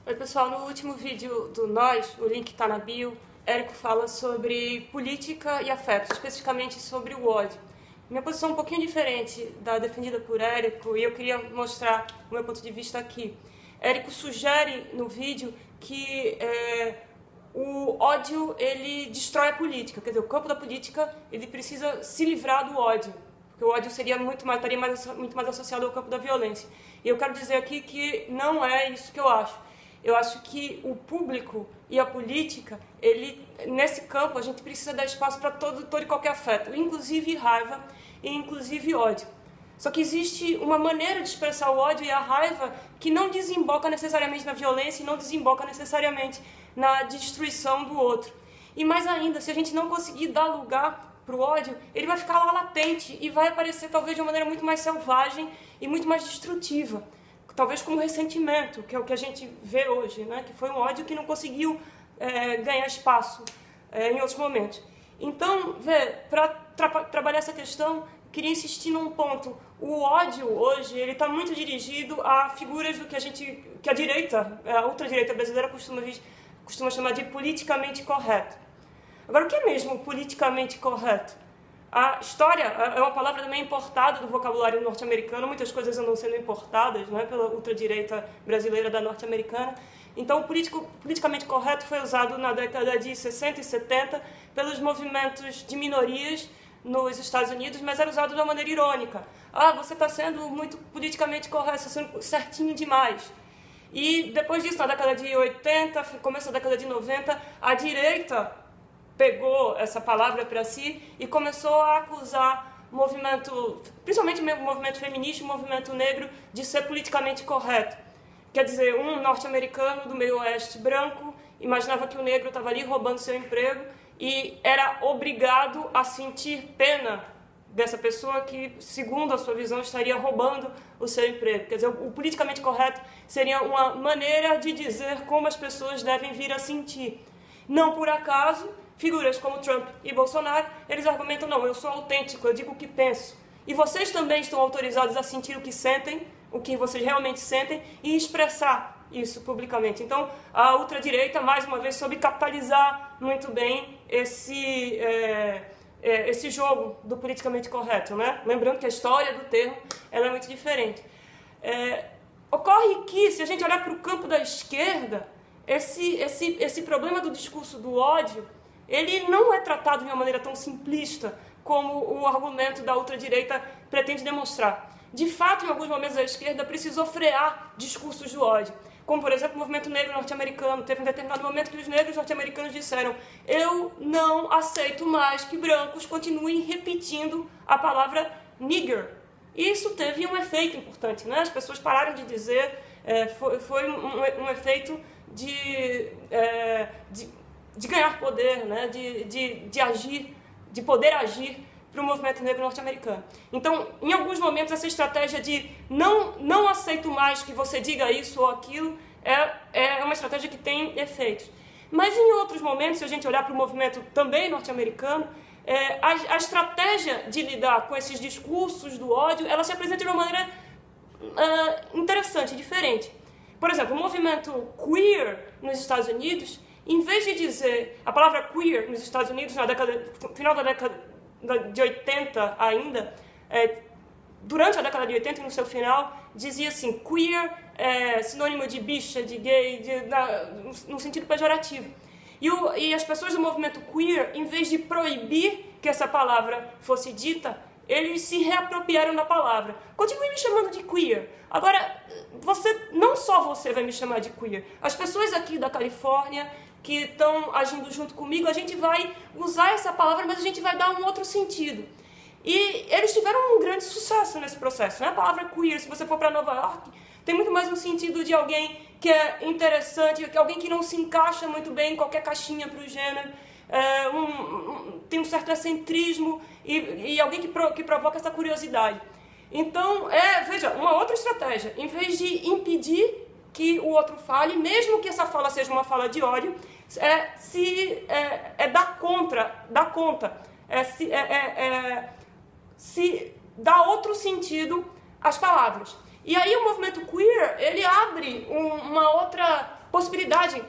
Oi pessoal, no último vídeo do Nós, o link está na bio, Érico fala sobre política e afetos, especificamente sobre o ódio. Minha posição é um pouquinho diferente da defendida por Érico e eu queria mostrar o meu ponto de vista aqui. Érico sugere no vídeo que o ódio ele destrói a política, quer dizer, o campo da política ele precisa se livrar do ódio. Porque o ódio seria estaria muito mais associado ao campo da violência. E eu quero dizer aqui que não é isso que eu acho. Eu acho que o público e a política, nesse campo, a gente precisa dar espaço para todo e qualquer afeto, inclusive raiva e inclusive ódio. Só que existe uma maneira de expressar o ódio e a raiva que não desemboca necessariamente na violência e não desemboca necessariamente na destruição do outro. E mais ainda, se a gente não conseguir dar lugar para o ódio, ele vai ficar lá latente e vai aparecer talvez de uma maneira muito mais selvagem e muito mais destrutiva. Talvez como ressentimento, que é o que a gente vê hoje, né? Que foi um ódio que não conseguiu ganhar espaço em outros momentos. Então, para trabalhar essa questão, queria insistir num ponto. O ódio hoje ele está muito dirigido a figuras do que a direita, a ultradireita brasileira costuma chamar de politicamente correto. Agora, o que é mesmo politicamente correto? A história é uma palavra também importada do vocabulário norte-americano, muitas coisas andam sendo importadas, né, pela ultradireita brasileira da norte-americana. Então, o politicamente correto foi usado na década de 60 e 70 pelos movimentos de minorias nos Estados Unidos, mas era usado de uma maneira irônica. Ah, você está sendo muito politicamente correto, está sendo certinho demais. E depois disso, na década de 80, começo da década de 90, a direita pegou essa palavra para si e começou a acusar principalmente o movimento feminista e o movimento negro, de ser politicamente correto. Quer dizer, um norte-americano do meio oeste branco imaginava que o negro estava ali roubando seu emprego e era obrigado a sentir pena dessa pessoa que, segundo a sua visão, estaria roubando o seu emprego. Quer dizer, o politicamente correto seria uma maneira de dizer como as pessoas devem vir a sentir. Não por acaso, figuras como Trump e Bolsonaro, eles argumentam, não, eu sou autêntico, eu digo o que penso. E vocês também estão autorizados a sentir o que sentem, o que vocês realmente sentem, e expressar isso publicamente. Então, a ultradireita, mais uma vez, soube capitalizar muito bem esse jogo do politicamente correto, né? Lembrando que a história do termo ela é muito diferente. Ocorre que, se a gente olhar para o campo da esquerda, esse problema do discurso do ódio, ele não é tratado de uma maneira tão simplista como o argumento da ultradireita pretende demonstrar. De fato, em alguns momentos a esquerda precisou frear discursos do ódio. Como, por exemplo, o movimento negro norte-americano. Teve um determinado momento que os negros norte-americanos disseram: eu não aceito mais que brancos continuem repetindo a palavra nigger. E isso teve um efeito importante, né? As pessoas pararam de dizer, foi um efeito de ganhar poder, né? de agir, de poder agir para o movimento negro norte-americano. Então, em alguns momentos, essa estratégia de não aceito mais que você diga isso ou aquilo é uma estratégia que tem efeitos. Mas em outros momentos, se a gente olhar para o movimento também norte-americano, a estratégia de lidar com esses discursos do ódio, ela se apresenta de uma maneira interessante, diferente. Por exemplo, o movimento queer nos Estados Unidos, em vez de dizer a palavra queer nos Estados Unidos, no final da década de 80 ainda, durante a década de 80 e no seu final, dizia assim, queer é sinônimo de bicha, de gay, no sentido pejorativo. E as pessoas do movimento queer, em vez de proibir que essa palavra fosse dita, eles se reapropriaram da palavra. Continue me chamando de queer. Agora, não só você vai me chamar de queer. As pessoas aqui da Califórnia que estão agindo junto comigo, a gente vai usar essa palavra, mas a gente vai dar um outro sentido. E eles tiveram um grande sucesso nesse processo, né? A palavra queer, se você for para Nova York, tem muito mais um sentido de alguém que é interessante, alguém que não se encaixa muito bem em qualquer caixinha para o gênero, tem um certo excentrismo e alguém que provoca essa curiosidade. Então, veja, uma outra estratégia, em vez de impedir que o outro fale, mesmo que essa fala seja uma fala de ódio, dar conta, se dá outro sentido às palavras. E aí o movimento queer, ele abre uma outra possibilidade